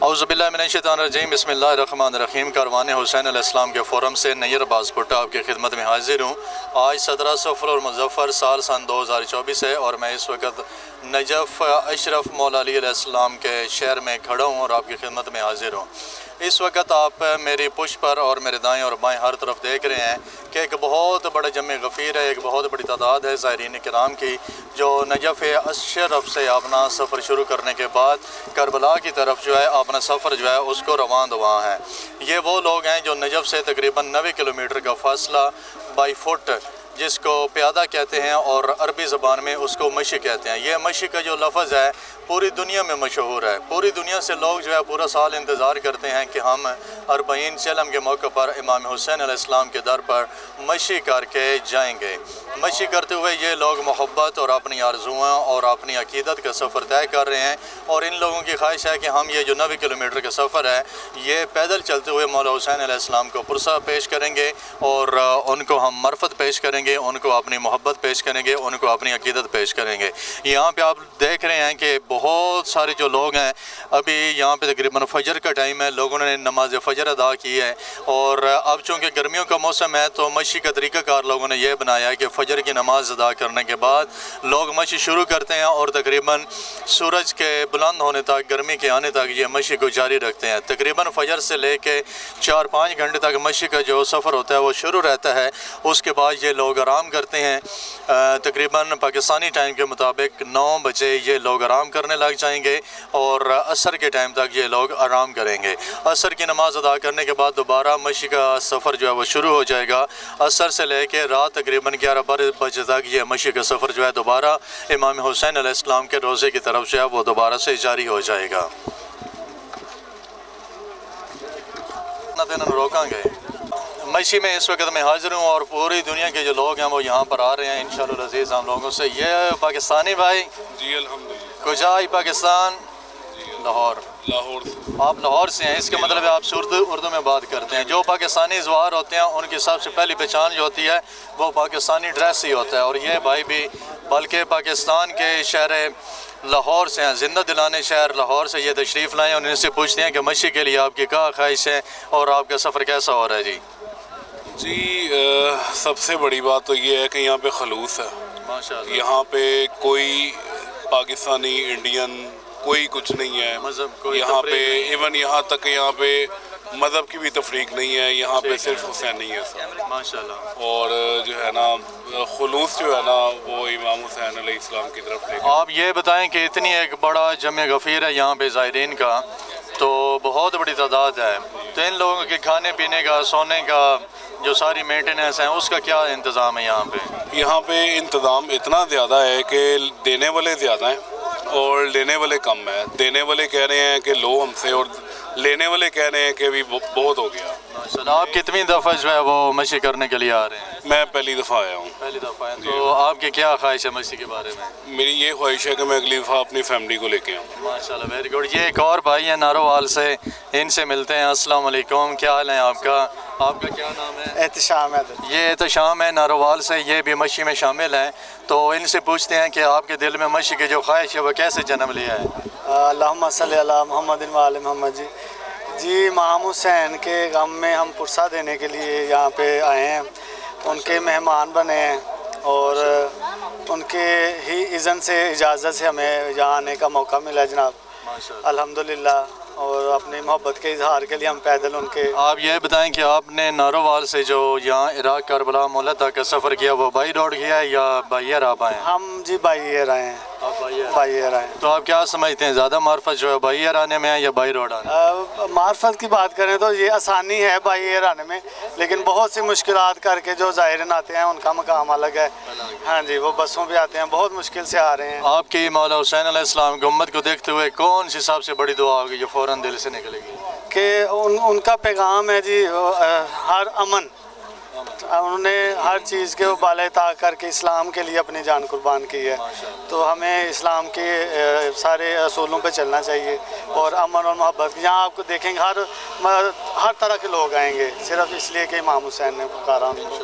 اعوذ باللہ من الشیطان الرجیم بسم اللہ الرحمن الرحیم۔ کاروان حسین علیہ السلام کے فورم سے نیر باز پٹا آپ کی خدمت میں حاضر ہوں۔ آج 17 صفر اور مظفر سال 2024 ہے اور میں اس وقت نجف اشرف مولا علی علیہ السلام کے شہر میں کھڑا ہوں اور آپ کی خدمت میں حاضر ہوں۔ اس وقت آپ میری پشت پر اور میرے دائیں اور بائیں ہر طرف دیکھ رہے ہیں کہ ایک بہت بڑا جمع غفیر ہے، ایک بہت بڑی تعداد ہے زائرین کرام کی جو نجف اشرف سے اپنا سفر شروع کرنے کے بعد کربلا کی طرف جو ہے اپنا سفر جو ہے اس کو رواں دواں ہے۔ یہ وہ لوگ ہیں جو نجف سے تقریباً 90 کلومیٹر کا فاصلہ بائی فٹ جس کو پیادہ کہتے ہیں اور عربی زبان میں اس کو مشی کہتے ہیں۔ یہ مشی کا جو لفظ ہے پوری دنیا میں مشہور ہے۔ پوری دنیا سے لوگ جو ہے پورا سال انتظار کرتے ہیں کہ ہم 40 چلم کے موقع پر امام حسین علیہ السلام کے در پر مشی کر کے جائیں گے۔ مشی کرتے ہوئے یہ لوگ محبت اور اپنی آرزوئیں اور اپنی عقیدت کا سفر طے کر رہے ہیں، اور ان لوگوں کی خواہش ہے کہ ہم یہ جو 90 کلومیٹر کا سفر ہے یہ پیدل چلتے ہوئے مولا حسین علیہ السلام کو پرسہ پیش کریں گے اور ان کو ہم معرفت پیش کریں گے، ان کو اپنی محبت پیش کریں گے، ان کو اپنی عقیدت پیش کریں گے۔ یہاں پہ آپ دیکھ رہے ہیں کہ بہت سارے جو لوگ ہیں ابھی یہاں پہ تقریباً فجر کا ٹائم ہے، لوگوں نے نماز فجر ادا کی ہے، اور اب چونکہ گرمیوں کا موسم ہے تو مشی کا طریقہ کار لوگوں نے یہ بنایا ہے کہ فجر کی نماز ادا کرنے کے بعد لوگ مشی شروع کرتے ہیں اور تقریباً سورج کے بلند ہونے تک، گرمی کے آنے تک یہ مشی کو جاری رکھتے ہیں۔ تقریباً فجر سے لے کے 4-5 گھنٹے تک مشی کا جو سفر ہوتا ہے وہ شروع رہتا ہے۔ اس کے بعد یہ لوگ آرام کرتے ہیں، تقریباً پاکستانی ٹائم کے مطابق 9 بجے یہ لوگ آرام کرنے لگ جائیں گے اور عصر کے ٹائم تک یہ لوگ آرام کریں گے۔ عصر کی نماز ادا کرنے کے بعد دوبارہ مشی کا سفر جو ہے وہ شروع ہو جائے گا۔ عصر سے لے کے رات تقریباً 11-12 بجے تک یہ مشی کا سفر جو ہے دوبارہ امام حسین علیہ السلام کے روضے کی طرف جو ہے وہ دوبارہ سے جاری ہو جائے گا۔ روکاں گے مشی میں اس وقت میں حاضر ہوں اور پوری دنیا کے جو لوگ ہیں وہ یہاں پر آ رہے ہیں انشاءاللہ العزیز ہم لوگوں سے۔ یہ پاکستانی بھائی جی الحمدللہ۔ کجا پاکستان؟ لاہور۔ لاہور سے۔ آپ لاہور سے ہیں، اس کا مطلب ہے آپ اردو میں بات کرتے ہیں۔ جو پاکستانی زوار ہوتے ہیں ان کی سب سے پہلی پہچان جو ہوتی ہے وہ پاکستانی ڈریس ہی ہوتا ہے، اور یہ بھائی بھی بلکہ پاکستان کے شہر لاہور سے ہیں، زندہ دلانے شہر لاہور سے یہ تشریف لائیں، اور ان سے پوچھتے ہیں کہ مشی کے لیے آپ کی کیا خواہش ہے اور آپ کا سفر کیسا ہو رہا ہے؟ جی سب سے بڑی بات تو یہ ہے کہ یہاں پہ خلوص ہے۔ ماشاءاللہ۔ یہاں پہ کوئی پاکستانی انڈین کوئی کچھ نہیں ہے مذہب یہاں پہ، ایون یہاں تک یہاں پہ مذہب کی بھی تفریق نہیں ہے، یہاں پہ صرف حسینی ہے سب۔ ماشاءاللہ۔ اور جو ہے نا خلوص جو ہے نا وہ امام حسین علیہ السلام کی طرف لے کے۔ آپ یہ بتائیں کہ اتنی ایک بڑا جمع غفیر ہے یہاں پہ زائرین کا، تو بہت بڑی تعداد ہے، تو ان لوگوں کے کھانے پینے کا، سونے کا، جو ساری مینٹیننس ہیں اس کا کیا انتظام ہے یہاں پہ؟ یہاں پہ انتظام اتنا زیادہ ہے کہ دینے والے زیادہ ہیں اور لینے والے کم ہیں۔ دینے والے کہہ رہے ہیں کہ لو ہم سے، اور لینے والے کہہ رہے ہیں کہ ابھی بہت ہو گیا۔ آپ کتنی دفعہ جو ہے وہ مشی کرنے کے لیے آ رہے ہیں؟ میں پہلی دفعہ آیا ہوں۔ پہلی دفعہ ہے، تو آپ کی کیا خواہش ہے مشی کے بارے میں؟ میری یہ خواہش ہے کہ میں اگلی دفعہ اپنی فیملی کو لے کے آؤں۔ ماشاءاللہ، ویری گڈ۔ یہ ایک اور بھائی ہیں نارووال سے، ان سے ملتے ہیں۔ السلام علیکم، کیا حال ہے آپ کا؟ آپ کا کیا نام ہے؟ احتشام ہے۔ یہ احتشام ہے نارووال سے، یہ بھی مشی میں شامل ہیں، تو ان سے پوچھتے ہیں کہ آپ کے دل میں مشی کی جو خواہش ہے وہ کیسے جنم لیا ہے؟ اللہم صلی علی محمد و آل محمد۔ جی امام حسین کے غم میں ہم پرسہ دینے کے لیے یہاں پہ آئے ہیں، ان کے مہمان بنے ہیں، اور ان کے ہی اذن سے، اجازت سے ہمیں یہاں آنے کا موقع ملا جناب، الحمدللہ، اور اپنی محبت کے اظہار کے لیے ہم پیدل ان کے۔ آپ یہ بتائیں کہ آپ نے نارووال سے جو یہاں عراق کربلا مولا تک کا سفر کیا وہ بائی روڈ کیا ہے یا بائی ایئر آپ آئے ہیں؟ ہم جی بائی ایئر آئے ہیں۔ بائی ایئر آئے ہیں۔ تو آپ کیا سمجھتے ہیں زیادہ معرفت جو ہے بائی ایئر آنے میں ہے یا بائی روڈ آنے میں؟ معرفت کی بات کریں تو یہ آسانی ہے بائی ایئر آنے میں، لیکن بہت سی مشکلات کر کے جو زائرین آتے ہیں ان کا مقام الگ ہے۔ ہاں جی، وہ بسوں پہ آتے ہیں، بہت مشکل سے آ رہے ہیں۔ آپ کی مولا حسین علیہ السلام کی امت کو دیکھتے ہوئے کون سی سب سے بڑی دعا ہوگی جو فوراً دل سے نکلے گی؟ کہ ان کا پیغام ہے جی ہر امن، انہوں نے ہر چیز کے بالائے طاق کر کے اسلام کے لیے اپنی جان قربان کی ہے، تو ہمیں اسلام کے سارے اصولوں پہ چلنا چاہیے اور امن اور محبت۔ یہاں آپ کو دیکھیں گے ہر طرح کے لوگ آئیں گے، صرف اس لیے کہ امام حسین نے پکارا ان کو۔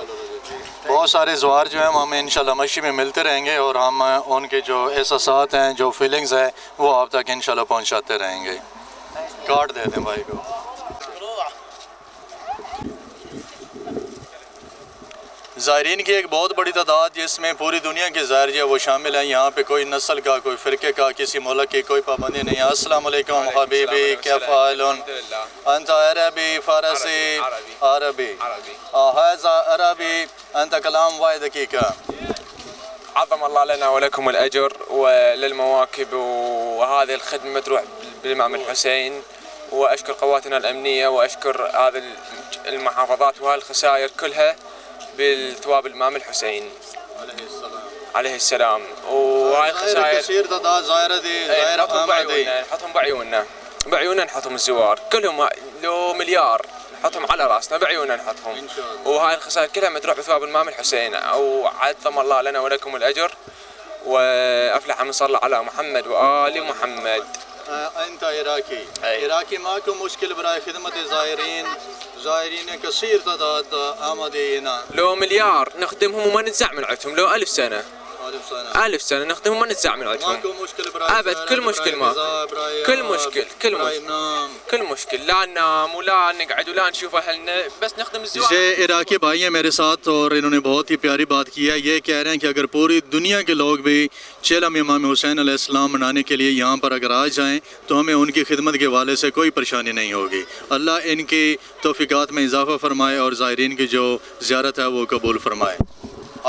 بہت سارے زوار جو ہیں ہمیں انشاءاللہ مشی میں ملتے رہیں گے، اور ہم ان کے جو احساسات ہیں، جو فیلنگز ہیں وہ آپ تک انشاءاللہ پہنچاتے رہیں گے۔ کارڈ دے دیں بھائی کو. زائرین کی ایک بہت بڑی تعداد جس میں پوری دنیا کے زائر جو وہ شامل ہیں. یہاں پہ کوئی نسل کا، کوئی فرقے کا، کسی ملک کی کوئی پابندی نہیں ہے. السلام علیکم حبیبی، کیف حالون؟ انت عربی، فارسی؟ عربی. هذا عربي. انت كلام واحد دقيقة. عظم الله لنا ولكم الأجر وللمواكب، وهذه الخدمة تروح بالإمام الحسين، وأشكر قواتنا الأمنية وأشكر هذه المحافظات وهالخسائر كلها بالثواب الإمام الحسين عليه السلام. وهاي الخسائر كثير تعداد زائرة دي، زائرة آمدة. نحطهم بعيوننا نحطهم الزوار كلهم، لو مليار نحطهم على راسنا بعيوننا نحطهم. وهاي الخسائر كلها متروح بثواب الإمام الحسين. وعظم الله لنا ولكم الأجر، وأفلح من صلى على محمد وآل محمد. أنت عراقي. عراقي معكم مشكلة برای خدمة زائرين كثير تعداد آمدة هنا. لو مليار نخدمهم وما نتزع من عندهم، لو 1000 سنة 1000 سنة نخدمهم وما نتزع من عندهم. ماكو مشكلة براي أبد. كل مشكل ما كل مشكل لا ننام ولا نقعد ولا نشوف أهلنا، بس نخدم الزوار. یہ عراقی بھائی ہیں میرے ساتھ، اور انہوں نے بہت ہی پیاری بات کی ہے. یہ کہہ رہے ہیں کہ اگر پوری دنیا کے لوگ بھی چیلم امام حسین علیہ السلام منانے کے لیے یہاں پر اگر آ جائیں تو ہمیں ان کی خدمت کے حوالے سے کوئی پریشانی نہیں ہوگی. اللہ ان کی توفیقات میں اضافہ فرمائے اور زائرین کی جو زیارت ہے وہ قبول فرمائے.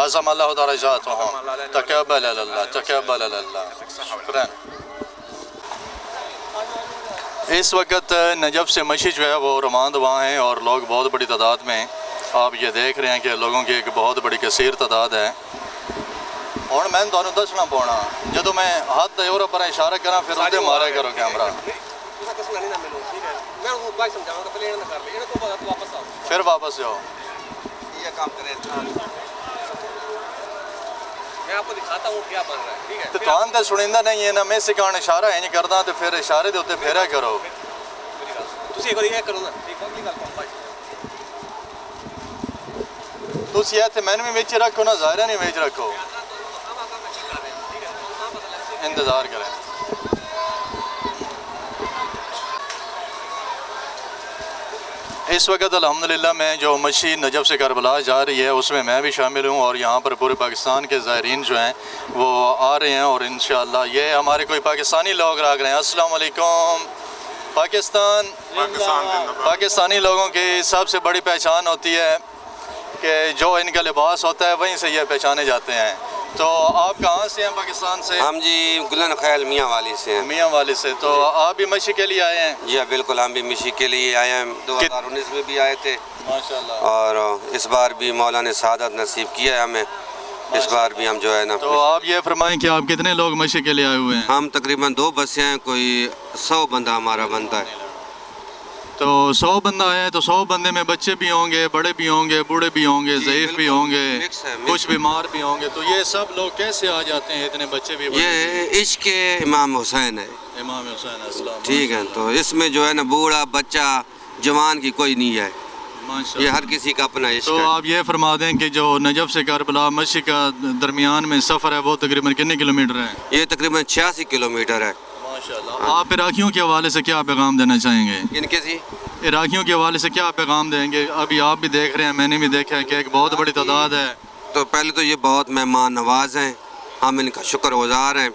عظم اللہ درجاتهم، تقبل اللہ، تقبل اللہ. شکرا. اس وقت نجف سے مشی جو ہے وہ روان دواں ہیں اور لوگ بہت بڑی تعداد میں آپ یہ دیکھ رہے ہیں کہ لوگوں کی ایک بہت بڑی کثیر تعداد ہے. اور میں تمہیں دسنا پونا جدو میں ہاتھ دے پر اشارہ کرا پھر ادھے مارے کرو کیمرہ، پھر واپس جاؤ. یہ کام کریں، میں آپ کو دکھاتا ہوں کیا بن رہا ہے. ٹھیک ہے، تو تان تے سنیندا نہیں ہے نا، میں سکھان اشارہ انج کردا تے پھر اشارے دے اوتے پھیرا کرو. تسی ایک واری یہ کرو نا. ٹھیک ہے، گل کرو بھائی. تسی ایتھے مینوں بھی وچ رکھو نا، ظاہرہ نہیں وچ رکھو. انتظار کریں. اس وقت الحمدللہ میں جو مشی نجف سے کربلا جا رہی ہے اس میں میں بھی شامل ہوں، اور یہاں پر پورے پاکستان کے زائرین جو ہیں وہ آ رہے ہیں، اور انشاءاللہ یہ ہمارے کوئی پاکستانی لوگ آ رہے ہیں. السلام علیکم. پاکستانی لوگوں کی سب سے بڑی پہچان ہوتی ہے کہ جو ان کا لباس ہوتا ہے وہیں سے یہ پہچانے جاتے ہیں. تو آپ کہاں سے ہیں پاکستان سے؟ ہم جی گلن خیل میاں والی سے ہیں. میاں والی سے. تو آپ بھی مشی کے لیے آئے ہیں؟ جی بالکل، ہم بھی مشی کے لیے آئے ہیں. 2019 میں بھی آئے تھے، ماشاءاللہ، اور اس بار بھی مولا نے سعادت نصیب کیا ہے ہمیں. اس بار بھی ہم جو ہے نا. تو آپ یہ فرمائیں کہ آپ کتنے لوگ مشی کے لیے آئے ہوئے ہیں؟ ہم تقریباً 2 بسیں ہیں، کوئی 100 بندہ ہمارا بنتا ہے. تو 100 بندہ ہے تو 100 بندے میں بچے بھی ہوں گے، بڑے بھی ہوں گے، بوڑھے بھی ہوں گے، ضعیف بھی ہوں گے، کچھ بیمار بھی ہوں گے. تو یہ سب لوگ کیسے آ جاتے ہیں، اتنے بچے بھی؟ یہ عشق امام حسین ہے. امام حسین السلام. ٹھیک ہے، تو اس میں جو ہے نا بوڑھا بچہ جوان کی کوئی نہیں ہے، یہ ہر کسی کا اپنا عشق تو ہے. آپ یہ فرما دیں کہ جو نجف سے کربلا مشی کا درمیان میں سفر ہے وہ تقریباً کتنے کلومیٹر ہے؟ یہ تقریباً 86 کلومیٹر ہے. ماشاءاللہ. آپ عراقیوں کے حوالے سے کیا پیغام دینا چاہیں گے؟ ان کے جی عراقیوں کے حوالے سے کیا پیغام دیں گے؟ ابھی آپ بھی دیکھ رہے ہیں، میں نے بھی دیکھا ہے کہ ایک بہت بڑی تعداد ہے. تو پہلے تو یہ بہت مہمان نواز ہیں، ہم ان کا شکر گزار ہیں.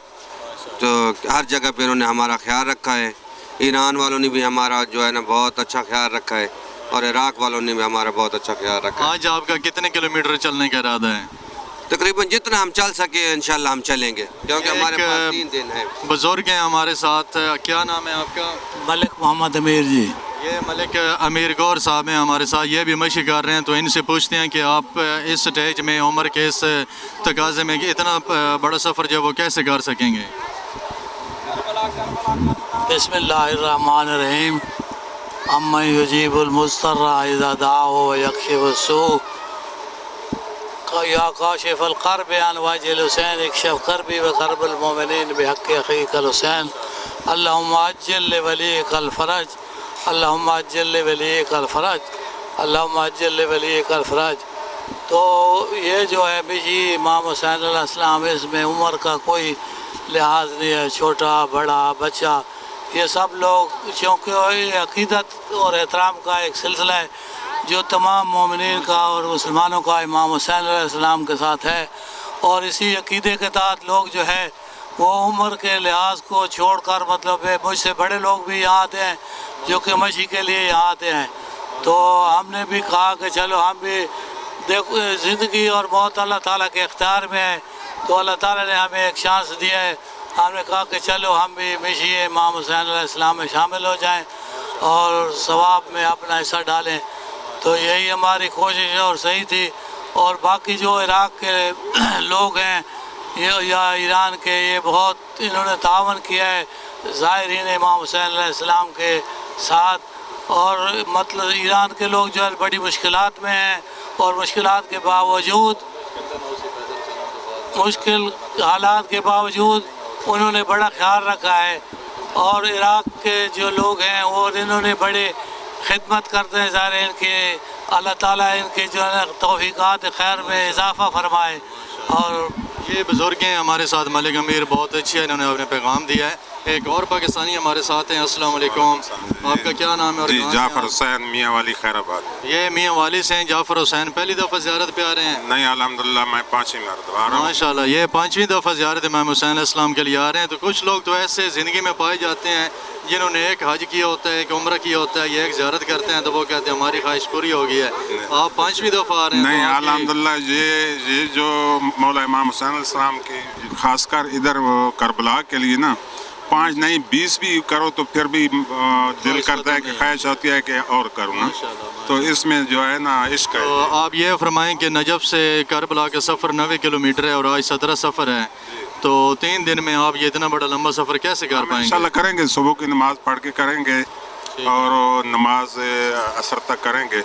تو ہر جگہ پہ انہوں نے ہمارا خیال رکھا ہے. ایران والوں نے بھی ہمارا جو ہے نا بہت اچھا خیال رکھا ہے، اور عراق والوں نے بھی ہمارا بہت اچھا خیال رکھا ہے. آج آپ کا کتنے کلومیٹر چلنے کا ارادہ ہے؟ تقریباً جتنا ہم چل سکے انشاءاللہ ہم چلیں گے، کیونکہ ہمارے پاس 3 دن ہے. بزرگ ہیں ہمارے ساتھ. کیا نام ہے آپ کا؟ ملک محمد امیر جی. یہ ملک امیر گور صاحب ہیں ہمارے ساتھ، یہ بھی مشی کر رہے ہیں. تو ان سے پوچھتے ہیں کہ آپ اس سٹیج میں عمر کے اس تقاضے میں اتنا بڑا سفر جو وہ کیسے کر سکیں گے؟ بسم اللہ الرحمن الرحیم. امن یجیب المضطر اذا دعاه ویکشف السوء یا کاشف الکرب عن وجه الحسین اکشف کربی وکرب المؤمنین بحق اخیک الحسین. اللہم عجل لولیک الفرج، اللہم عجل لولیک الفرج، اللہم عجل لولیک الفرج. تو یہ جو ہے بھی امام حسین علیہ السلام، اس میں عمر کا کوئی لحاظ نہیں ہے، چھوٹا بڑا بچہ یہ سب لوگ، چونکہ یہ عقیدت اور احترام کا ایک سلسلہ ہے جو تمام مومنین کا اور مسلمانوں کا امام حسین علیہ السلام کے ساتھ ہے، اور اسی عقیدے کے تحت لوگ جو ہے وہ عمر کے لحاظ کو چھوڑ کر، مطلب ہے مجھ سے بڑے لوگ بھی یہاں آتے ہیں جو کہ مشی کے لیے یہاں آتے ہیں، تو ہم نے بھی کہا کہ چلو ہم بھی دیکھو، زندگی اور موت اللہ تعالیٰ کے اختیار میں ہے، تو اللہ تعالیٰ نے ہمیں ایک چانس دیا ہے، ہم نے کہا کہ چلو ہم بھی مشی امام حسین علیہ السلام میں شامل ہو جائیں اور ثواب میں اپنا حصہ ڈالیں، تو یہی ہماری کوشش ہے اور صحیح تھی۔ اور باقی جو عراق کے لوگ ہیں یا ایران کے، یہ بہت انہوں نے تعاون کیا ہے زائرین امام حسین علیہ السلام کے ساتھ، اور مطلب ایران کے لوگ جو ہے بڑی مشکلات میں ہیں، اور مشکلات کے باوجود، مشکل حالات کے باوجود انہوں نے بڑا خیال رکھا ہے، اور عراق کے جو لوگ ہیں اور انہوں نے بڑے خدمت کرتے ہیں زائرین کے، اللہ تعالیٰ ان کے جو ہے توفیقات خیر میں اضافہ فرمائے۔ اور یہ بزرگ ہیں ہمارے ساتھ، ملک امیر بہت اچھی ہے، انہوں نے اپنے پیغام دیا ہے۔ ایک اور پاکستانی ہمارے ساتھ ہیں، السلام علیکم، آپ کا کیا نام ہے؟ اور جی کہاں سے جعفر آپ؟ حسین میاں والی خیر آباد۔ یہ میاں والی سے ہیں جعفر حسین، پہلی دفعہ زیارت پہ آ رہے ہیں؟ نہیں الحمدللہ میں 5ویں مرتبہ آ رہا ہوں۔ ماشاءاللہ، یہ 5ویں دفعہ زیارت امام حسین علیہ السلام کے لیے آ رہے ہیں۔ تو کچھ لوگ تو ایسے زندگی میں پائے جاتے ہیں جنہوں نے ایک حج کیا ہوتا ہے، ایک عمرہ کیا ہوتا ہے، یہ ایک زیارت کرتے ہیں تو وہ کہتے ہیں ہماری خواہش پوری ہو گئی ہے۔ آپ 5ویں دفعہ آ رہے ہیں؟ نہیں تو آپ کی- الحمدللہ، یہ جو مولا امام حسین علیہ السلام کی خاص کر ادھر کربلا کے لیے نا 5 نہیں 20 بھی کرو تو پھر بھی دل کرتا ہے کہ خواہش ہوتی ہے کہ اور کروں نا، تو اس میں جو ہے نا عشق ہے۔ تو آپ یہ فرمائیں کہ نجف سے کربلا کا سفر 90 کلومیٹر ہے اور آج 17 سفر ہے، تو 3 دن میں آپ یہ اتنا بڑا لمبا سفر کیسے کر پائیں گے؟ انشاءاللہ کریں گے، صبح کی نماز پڑھ کے کریں گے اور نماز عصر تک کریں گے،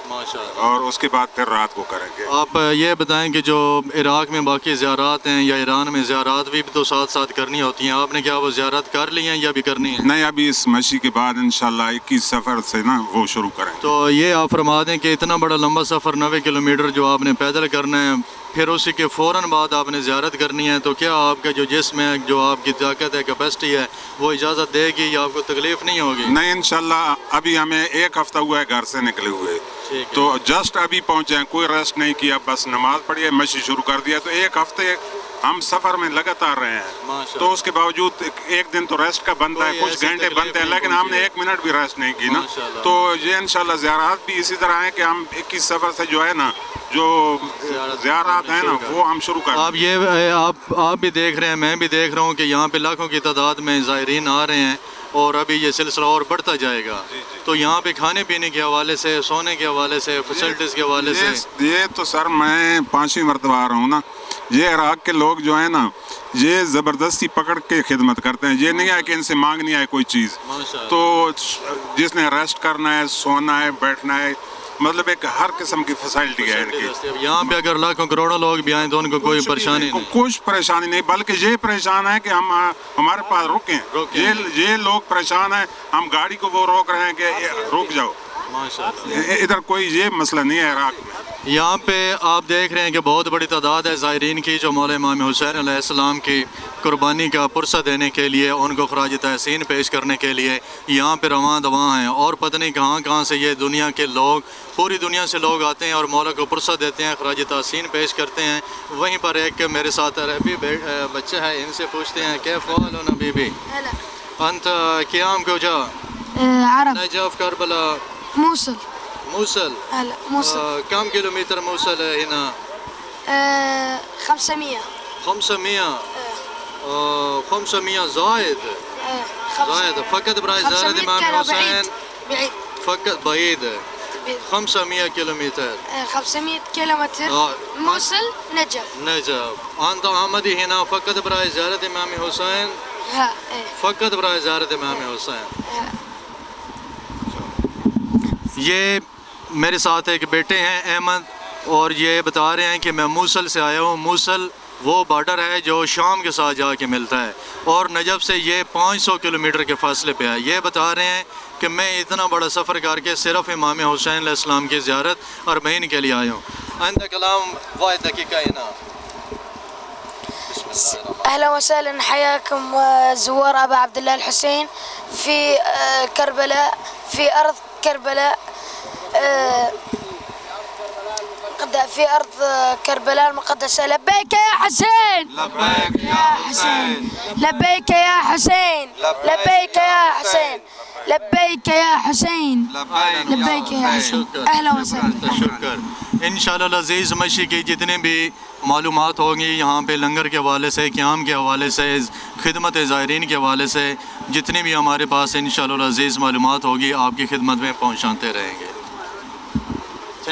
ماشاءاللہ۔ اور اس کے بعد پھر رات کو کریں گے۔ آپ یہ بتائیں کہ جو عراق میں باقی زیارات ہیں یا ایران میں زیارات بھی تو ساتھ ساتھ کرنی ہوتی ہیں، آپ نے کیا وہ زیارت کر لی ہیں یا بھی کرنی ہے؟ نہیں ابھی اس مشی کے بعد انشاءاللہ 21 سفر سے نا وہ شروع کریں گے۔ تو یہ آپ فرما دیں کہ اتنا بڑا لمبا سفر 90 کلومیٹر جو آپ نے پیدل کرنا ہے، پھر اسی کے فوراً بعد آپ نے زیارت کرنی ہے، تو کیا آپ کا جو جسم ہے، جو آپ کی طاقت ہے، کیپیسٹی ہے، وہ اجازت دے گی یا آپ کو تکلیف نہیں ہوگی؟ نہیں انشاءاللہ ابھی ہمیں 1 ہفتہ ہوا ہے گھر سے نکلے ہوئے، ٹھیک ہے۔ تو جسٹ ابھی پہنچے ہیں، کوئی ریسٹ نہیں کیا، بس نماز پڑھی ہے، مشی شروع کر دیا، تو 1 ہفتے ہم سفر میں لگاتار رہے ہیں، ماشاءاللہ۔ تو اس کے باوجود ایک دن تو ریسٹ کا بنتا ہے، کوئی کچھ ایسی گھنٹے تکلیف بنتے ہیں، نہیں لیکن ہم نے پہنچی ہے۔ 1 منٹ بھی ریسٹ نہیں کی نا، ماشاءاللہ۔ تو یہ انشاءاللہ زیارات بھی اسی طرح ہیں کہ ہم 21 سفر سے جو ہے نا جو زیارات ہیں نا وہ ہم شروع کر آپ یہ آپ بھی دیکھ رہے ہیں، میں بھی دیکھ رہا ہوں کہ یہاں پہ لاکھوں کی تعداد میں زائرین آ رہے ہیں اور ابھی یہ سلسلہ اور بڑھتا جائے گا، تو یہاں پہ کھانے پینے کے حوالے سے، سونے کے حوالے سے، فیسلٹیز کے حوالے سے یہ تو سر میں 5ویں مرتبہ آ رہا ہوں نا، یہ عراق کے لوگ جو ہیں نا یہ زبردستی پکڑ کے خدمت کرتے ہیں، یہ نہیں ہے کہ ان سے مانگنی ہے کوئی چیز، ماشاءاللہ۔ تو جس نے ریسٹ کرنا ہے، سونا ہے، بیٹھنا ہے، مطلب ایک ہر قسم کی فیسلٹی ہے ان کی۔ یہاں پہ اگر لاکھوں کروڑوں لوگ بھی آئیں تو ان کو کوئی پریشانی نہیں؟ کچھ پریشانی نہیں، بلکہ یہ پریشان ہے کہ ہم ہمارے پاس رکیں، یہ لوگ پریشان ہیں، ہم گاڑی کو وہ روک رہے ہیں کہ رک جاؤ، ماشاءاللہ۔ ادھر کوئی یہ مسئلہ نہیں ہے عراق میں۔ یہاں پہ آپ دیکھ رہے ہیں کہ بہت بڑی تعداد ہے زائرین کی جو مولا امام حسین علیہ السلام کی قربانی کا پرسہ دینے کے لیے، ان کو خراج تحسین پیش کرنے کے لیے یہاں پہ رواں دواں ہیں، اور پتہ نہیں کہاں کہاں سے یہ دنیا کے لوگ، پوری دنیا سے لوگ آتے ہیں اور مولا کو پرسہ دیتے ہیں، خراج تحسین پیش کرتے ہیں۔ وہیں پر ایک میرے ساتھ عربی بچہ ہے، ان سے پوچھتے ہیں کیف حالنا بی بی؟ انت قیام کجا؟ عرب نجف، کربلا، موصل. موصل. هلا موصل. كم كيلومتر موصل هنا؟ 500. 500. 500 زايد. زايد فقط براي زيارة الإمام حسين. بعيد. فقط بعيد. 500 كيلومتر. 500 كيلومتر. موصل نجف. نجف. أنت عمدي هنا فقط براي زيارة الإمام حسين. ها. فقط براي زيارة الإمام حسين. یہ میرے ساتھ ایک بیٹے ہیں احمد، اور یہ بتا رہے ہیں کہ میں موصل سے آیا ہوں۔ موصل وہ بارڈر ہے جو شام کے ساتھ جا کے ملتا ہے، اور نجف سے یہ 500 کلومیٹر کے فاصلے پہ ہے۔ یہ بتا رہے ہیں کہ میں اتنا بڑا سفر کر کے صرف امام حسین علیہ السلام کی زیارت اور بہن کے لیے آیا ہوں۔ عندك كلام واحد دقيقة هنا. أهلا وسهلا حياكم زوار أبا عبد الله الحسين في كربلاء في أرض كربلاء في أرض كربلاء المقدسة. لبيك يا حسين لبیک یا حسین لبيك يا حسين لبيك يا حسين لبيك يا حسين لبيك يا حسين. أهلا وسهلا. شکر انشاءاللہ العزیز مشی کی جتنے بھی معلومات ہوں گی یہاں پہ لنگر کے حوالے سے قیام کے حوالے سے خدمت زائرین کے حوالے سے جتنی بھی ہمارے پاس انشاءاللہ العزیز معلومات ہوگی آپ کی خدمت میں پہنچاتے رہیں گے.